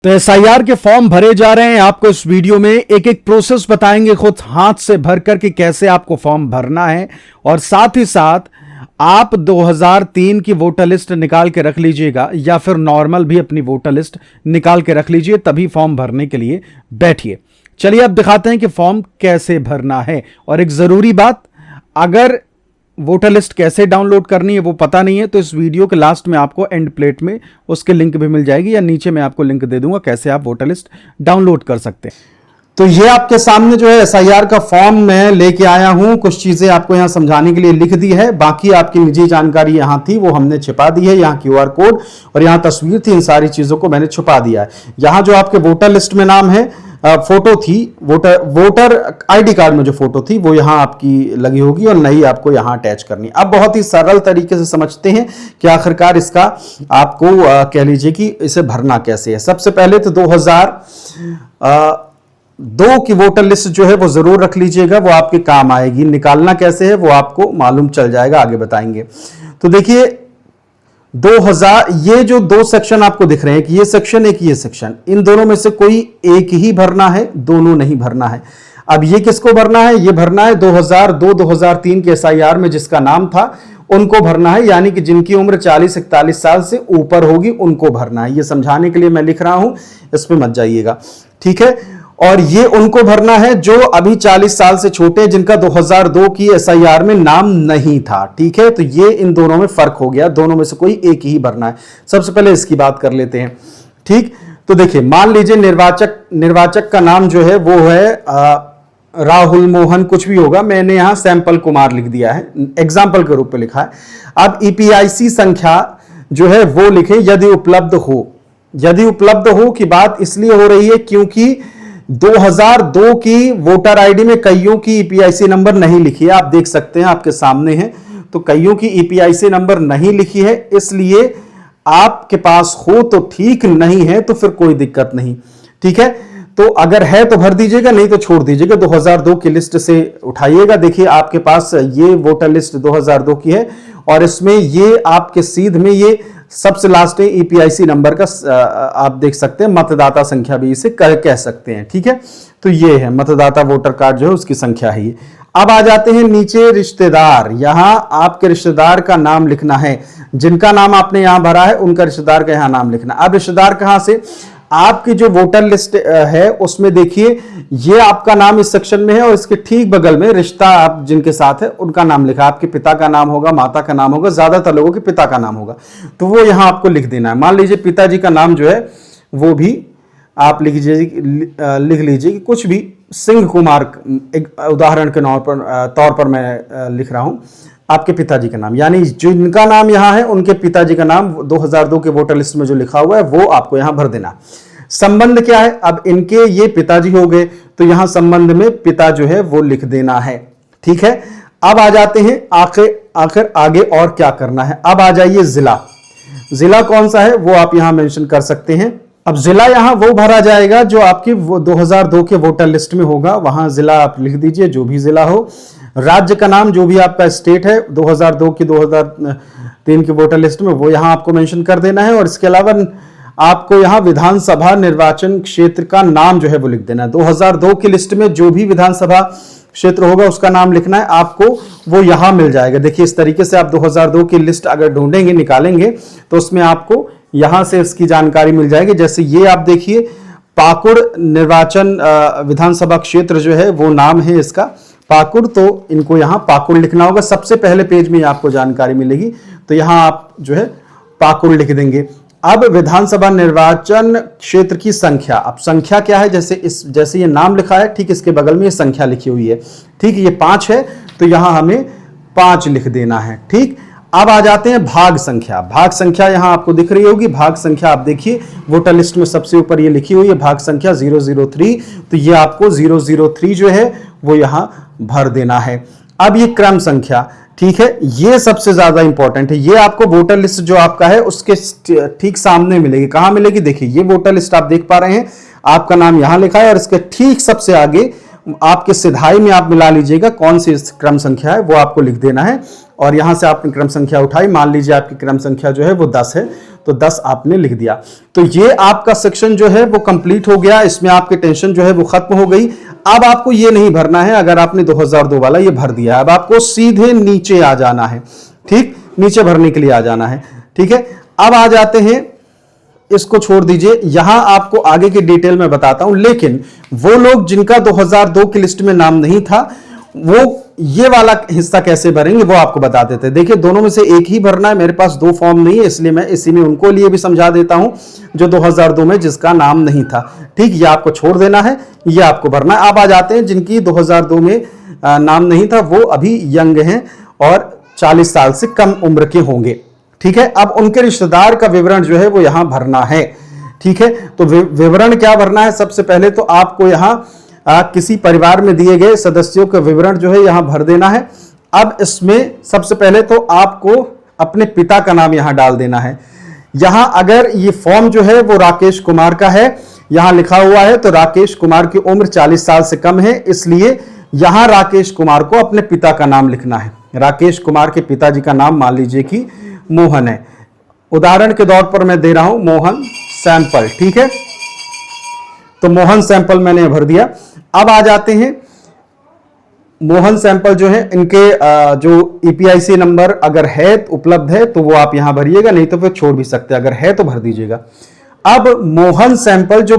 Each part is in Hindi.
तो एसआईआर के फॉर्म भरे जा रहे हैं। आपको इस वीडियो में एक एक प्रोसेस बताएंगे, खुद हाथ से भर करके कैसे आपको फॉर्म भरना है। और साथ ही साथ आप 2003 की वोटर लिस्ट निकाल के रख लीजिएगा, या फिर नॉर्मल भी अपनी वोटर लिस्ट निकाल के रख लीजिए, तभी फॉर्म भरने के लिए बैठिए। चलिए अब दिखाते हैं कि फॉर्म कैसे भरना है। और एक जरूरी बात, अगर वोटर लिस्ट कैसे डाउनलोड करनी है वो पता नहीं है तो इस वीडियो के लास्ट में आपको एंड प्लेट में उसके लिंक भी मिल जाएगी, या नीचे मैं आपको लिंक दे दूंगा कैसे आप वोटर लिस्ट डाउनलोड कर सकते हैं। तो ये आपके सामने जो है एसआईआर का फॉर्म मैं लेके आया हूं। कुछ चीजें आपको यहां समझाने के लिए लिख दी है, बाकी आपकी निजी जानकारी यहां थी वो हमने छिपा दी है। यहां क्यूआर कोड और यहां तस्वीर थी, इन सारी चीजों को मैंने छुपा दिया है। यहां जो आपके वोटर लिस्ट में नाम है, फोटो थी, वोटर आईडी कार्ड में जो फोटो थी वो यहां आपकी लगी होगी और नई आपको यहां अटैच करनी है। अब बहुत ही सरल तरीके से समझते हैं कि आखिरकार इसका आपको कह लीजिए कि इसे भरना कैसे है। सबसे पहले तो 2002 की वोटर लिस्ट जो है वो जरूर रख लीजिएगा, वो आपके काम आएगी। निकालना कैसे है वो आपको मालूम चल जाएगा, आगे बताएंगे। तो देखिए 2000, ये जो दो सेक्शन आपको दिख रहे हैं कि ये सेक्शन एक ये सेक्शन, इन दोनों में से कोई एक ही भरना है, दोनों नहीं भरना है। अब ये किसको भरना है? ये भरना है 2002-2003 के एसआईआर में जिसका नाम था उनको भरना है, यानी कि जिनकी उम्र 40-41 साल से ऊपर होगी उनको भरना है। ये समझाने के लिए मैं लिख रहा हूं, इस पे मत जाइएगा, ठीक है। और ये उनको भरना है जो अभी 40 साल से छोटे, जिनका 2002 की एसआईआर में नाम नहीं था, ठीक है। तो ये इन दोनों में फर्क हो गया, दोनों में से कोई एक ही भरना है। सबसे पहले इसकी बात कर लेते हैं, ठीक। तो देखिए मान लीजिए निर्वाचक का नाम जो है वो है राहुल मोहन, कुछ भी होगा, मैंने यहां सैंपल कुमार लिख दिया है, एग्जाम्पल के रूप में लिखा है। अब ईपीआईसी संख्या जो है वो लिखे यदि उपलब्ध हो। यदि उपलब्ध हो की बात इसलिए हो रही है क्योंकि 2002 की वोटर आईडी में कईयों की ईपीआईसी नंबर नहीं लिखी है, आप देख सकते हैं, आपके सामने है। तो कईयों की ईपीआईसी नंबर नहीं लिखी है, इसलिए आपके पास हो तो ठीक, नहीं है तो फिर कोई दिक्कत नहीं, ठीक है। तो अगर है तो भर दीजिएगा, नहीं तो छोड़ दीजिएगा, 2002 की लिस्ट से उठाइएगा। देखिए आपके पास ये वोटर लिस्ट 2002 की है और इसमें ये आपके सीध में ये सबसे लास्ट है ईपीआईसी नंबर का, आप देख सकते हैं, मतदाता संख्या भी इसे कह सकते हैं, ठीक है। तो ये है मतदाता वोटर कार्ड जो है उसकी संख्या है ये। अब आ जाते हैं नीचे रिश्तेदार। यहां आपके रिश्तेदार का नाम लिखना है, जिनका नाम आपने यहां भरा है उनका रिश्तेदार का यहां नाम लिखना। अब रिश्तेदार कहां से? आपकी जो वोटर लिस्ट है उसमें देखिए ये आपका नाम इस सेक्शन में है और इसके ठीक बगल में रिश्ता आप जिनके साथ है उनका नाम लिखा। आपके पिता का नाम होगा, माता का नाम होगा, ज्यादातर लोगों के पिता का नाम होगा, तो वो यहां आपको लिख देना है। मान लीजिए पिताजी का नाम जो है वो भी आप लिख लीजिए कि कुछ भी सिंह कुमार, एक उदाहरण के तौर पर मैं लिख रहा हूं आपके पिताजी का नाम, यानी जिनका नाम यहां है उनके पिताजी का नाम 2002 के वोटर लिस्ट में जो लिखा हुआ है वो आपको यहां भर देना। संबंध क्या है? अब इनके ये पिताजी हो गए तो यहां संबंध में पिता जो है वो लिख देना है, ठीक है। अब आ जाते हैं आखिर आगे और क्या करना है। अब आ जाइए जिला। जिला कौन सा है वो आप यहां मेंशन कर सकते हैं। अब जिला यहां वो भरा जाएगा जो आपकी 2002 के वोटर लिस्ट में होगा, वहां जिला आप लिख दीजिए, जो भी जिला हो। राज्य का नाम जो भी आपका स्टेट है 2002 की 2003 की वोटर लिस्ट में वो यहां आपको मेंशन कर देना है। और इसके अलावा आपको यहां विधानसभा निर्वाचन क्षेत्र का नाम जो है वो लिख देना है। 2002 की लिस्ट में जो भी विधानसभा क्षेत्र होगा उसका नाम लिखना है आपको, वो यहां मिल जाएगा। देखिए इस तरीके से आप 2002 की लिस्ट अगर ढूंढेंगे, निकालेंगे, तो उसमें आपको यहां से इसकी जानकारी मिल जाएगी। जैसे ये आप देखिए पाकुड़ निर्वाचन विधानसभा क्षेत्र जो है वो नाम है इसका पाकुड़, तो इनको यहां पाकुड़ लिखना होगा। सबसे पहले पेज में आपको जानकारी मिलेगी, तो यहां आप जो है पाकुड़ लिख देंगे। अब विधानसभा निर्वाचन क्षेत्र की संख्या, अब संख्या क्या है? जैसे ये नाम लिखा है ठीक इसके बगल में ये संख्या लिखी हुई है, ठीक, ये 5 है तो यहां हमें 5 लिख देना है, ठीक। अब आ जाते हैं भाग संख्या। भाग संख्या यहां आपको दिख रही होगी, भाग संख्या आप देखिए वोटर लिस्ट में सबसे ऊपर ये लिखी हुई है भाग संख्या 003, तो ये आपको 003 जो है वो यहां भर देना है। अब ये क्रम संख्या, ठीक है, ये सबसे ज्यादा इंपॉर्टेंट है। ये आपको वोटर लिस्ट जो आपका है उसके ठीक सामने मिलेगी। कहां मिलेगी? देखिए ये वोटर लिस्ट आप देख पा रहे हैं, आपका नाम यहां लिखा है और इसके ठीक सबसे आगे आपके सिधाई में आप मिला लीजिएगा कौन सी क्रम संख्या है वो आपको लिख देना है। और यहां से आपने क्रम संख्या उठाई, मान लीजिए आपकी क्रम संख्या जो है वो 10 है, तो 10 आपने लिख दिया। तो ये आपका सेक्शन जो है वो कंप्लीट हो गया, इसमें आपकी टेंशन जो है वो खत्म हो गई। अब आपको ये नहीं भरना है, अगर आपने 2002 वाला ये भर दिया, अब आपको सीधे नीचे आ जाना है। ठीक, नीचे भरने के लिए आ जाना है। ठीक है, अब आ जाते हैं, इसको छोड़ दीजिए, यहां आपको आगे की डिटेल में बताता हूं। लेकिन वो लोग जिनका 2002 की लिस्ट में नाम नहीं था, वो ये वाला हिस्सा कैसे भरेंगे वो आपको बता देते हैं। देखिए, दोनों में से एक ही भरना है, मेरे पास 2 फॉर्म नहीं है, इसलिए मैं इसी में उनको लिए भी समझा देता हूं जो 2002 में जिसका नाम नहीं था। ठीक, ये आपको छोड़ देना है, ये आपको भरना है। अब आ जाते हैं जिनकी 2002 में नाम नहीं था, वो अभी यंग हैं और 40 साल से कम उम्र के होंगे। ठीक है, अब उनके रिश्तेदार का विवरण जो है वो यहां भरना है। ठीक है, तो विवरण क्या भरना है? सबसे पहले तो आपको यहां किसी परिवार में दिए गए सदस्यों का विवरण जो है यहां भर देना है। अब इसमें सबसे पहले तो आपको अपने पिता का नाम यहां डाल देना है। यहां अगर ये फॉर्म जो है वो राकेश कुमार का है, यहां लिखा हुआ है, तो राकेश कुमार की उम्र 40 साल से कम है, इसलिए यहां राकेश कुमार को अपने पिता का नाम लिखना है। राकेश कुमार के पिताजी का नाम मान लीजिए कि मोहन है, उदाहरण के तौर पर मैं दे रहा हूं मोहन सैंपल। ठीक है, तो मोहन सैंपल मैंने भर दिया। अब आ जाते हैं, मोहन सैंपल जो है इनके जो ईपीआईसी नंबर अगर है उपलब्ध है तो वो आप यहां भरिएगा, नहीं तो फिर छोड़ भी सकते, अगर है तो भर दीजिएगा। अब मोहन सैंपल जो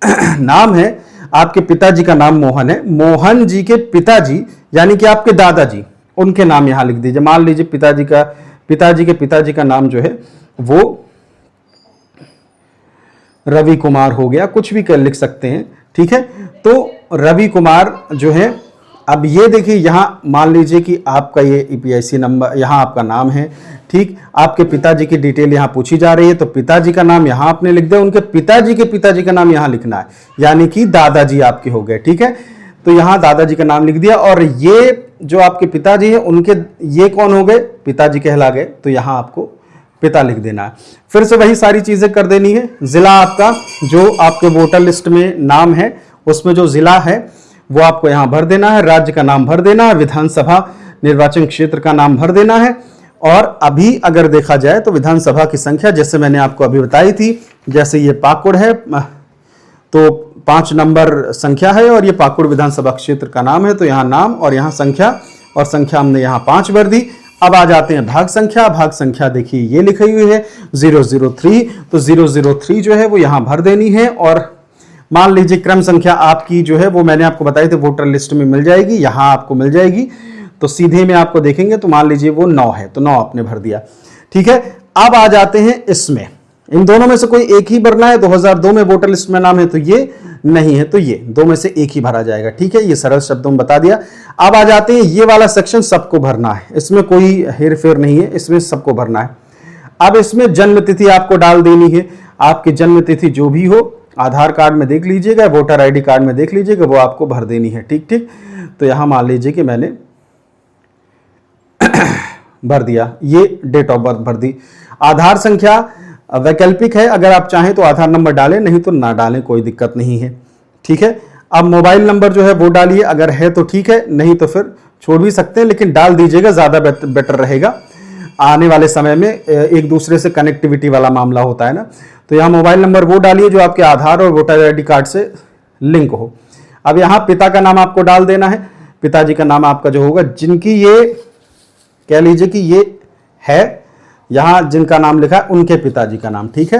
नाम है, आपके पिताजी का नाम मोहन है, मोहन जी के पिताजी यानी कि आपके दादाजी, उनके नाम यहां लिख दीजिए। मान लीजिए पिताजी के पिताजी का नाम जो है वो रवि कुमार हो गया, कुछ भी कर लिख सकते हैं। ठीक है, तो रवि कुमार जो है, अब ये देखिए यहां मान लीजिए कि आपका ये ईपीआईसी नंबर, यहां आपका नाम है। ठीक, आपके पिताजी की डिटेल यहां पूछी जा रही है, तो पिताजी का नाम यहां आपने लिख दिया, उनके पिताजी के पिताजी का नाम यहां लिखना है, यानी कि दादाजी आपके हो गए। ठीक है, तो यहां दादाजी का नाम लिख दिया, और ये जो आपके पिताजी है उनके ये कौन हो गए? पिताजी कहला गए, तो यहां आपको पिता लिख देना है। फिर से वही सारी चीजें कर देनी है। जिला आपका जो आपके वोटर लिस्ट में नाम है उसमें जो जिला है वो आपको यहां भर देना है, राज्य का नाम भर देना है, विधानसभा निर्वाचन क्षेत्र का नाम भर देना है। और अभी अगर देखा जाए तो विधानसभा की संख्या जैसे मैंने आपको अभी बताई थी, जैसे ये पाकुड़ है तो 5 नंबर संख्या है और ये पाकुड़ विधानसभा क्षेत्र का नाम है, तो यहाँ नाम और यहाँ संख्या, और संख्या हमने यहाँ 5 भर दी। अब आ जाते हैं भाग संख्या। भाग संख्या देखिए ये लिखी हुई है 003, तो 003 जो है वो यहाँ भर देनी है। और मान लीजिए क्रम संख्या आपकी जो है वो मैंने आपको बताई थी वोटर लिस्ट में मिल जाएगी, यहाँ आपको मिल जाएगी, तो सीधे में आपको देखेंगे तो मान लीजिए वो 9 है, तो 9 आपने भर दिया। ठीक है, अब आ जाते हैं इसमें, इन दोनों में से कोई एक ही भरना है। 2002 में वोटर लिस्ट में नाम है तो ये, नहीं है तो ये, 2 में से एक ही भरा जाएगा। ठीक है, ये सरल शब्दों में बता दिया। अब आ जाते हैं, ये वाला सेक्शन सबको भरना है, इसमें कोई हेर फेर नहीं है, इसमें सबको भरना है। अब इसमें जन्म तिथि आपको डाल देनी है, आपकी जन्म तिथि जो भी हो, आधार कार्ड में देख लीजिएगा, वोटर आईडी कार्ड में देख लीजिएगा, वो आपको भर देनी है। ठीक ठीक, तो यहां मान लीजिए कि मैंने भर दिया, ये डेट ऑफ बर्थ भर दी। आधार संख्या वैकल्पिक है, अगर आप चाहें तो आधार नंबर डालें, नहीं तो ना डालें, कोई दिक्कत नहीं है। ठीक है, अब मोबाइल नंबर जो है वो डालिए, अगर है तो ठीक है, नहीं तो फिर छोड़ भी सकते हैं, लेकिन डाल दीजिएगा, ज़्यादा बेटर रहेगा। आने वाले समय में एक दूसरे से कनेक्टिविटी वाला मामला होता है ना, तो यहाँ मोबाइल नंबर वो डालिए जो आपके आधार और वोटर आईडी कार्ड से लिंक हो। अब यहाँ पिता का नाम आपको डाल देना है, पिताजी का नाम आपका जो होगा, जिनकी ये कह लीजिए कि ये है, यहाँ जिनका नाम लिखा है उनके पिताजी का नाम। ठीक है,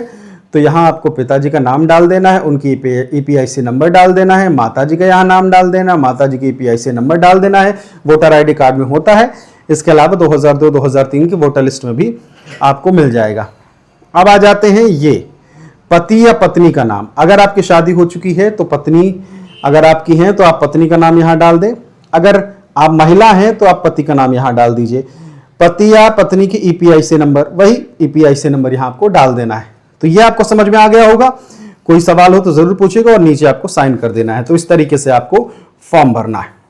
तो यहाँ आपको पिताजी का नाम डाल देना है, उनकी ईपीआईसी नंबर डाल देना है, माताजी का यहाँ नाम डाल देना, माताजी की ईपीआईसी नंबर डाल देना है, वोटर आईडी कार्ड में होता है। इसके अलावा 2002-2003 की वोटर लिस्ट में भी आपको मिल जाएगा। अब आ जाते हैं ये पति या पत्नी का नाम, अगर आपकी शादी हो चुकी है तो पत्नी अगर आपकी है तो आप पत्नी का नाम यहाँ डाल दें, अगर आप महिला हैं तो आप पति का नाम यहाँ डाल दीजिए। पति या पत्नी की ईपीआईसी नंबर, वही ईपीआईसी नंबर यहाँ आपको डाल देना है। तो ये आपको समझ में आ गया होगा। कोई सवाल हो तो जरूर पूछिएगा और नीचे आपको साइन कर देना है। तो इस तरीके से आपको फॉर्म भरना है।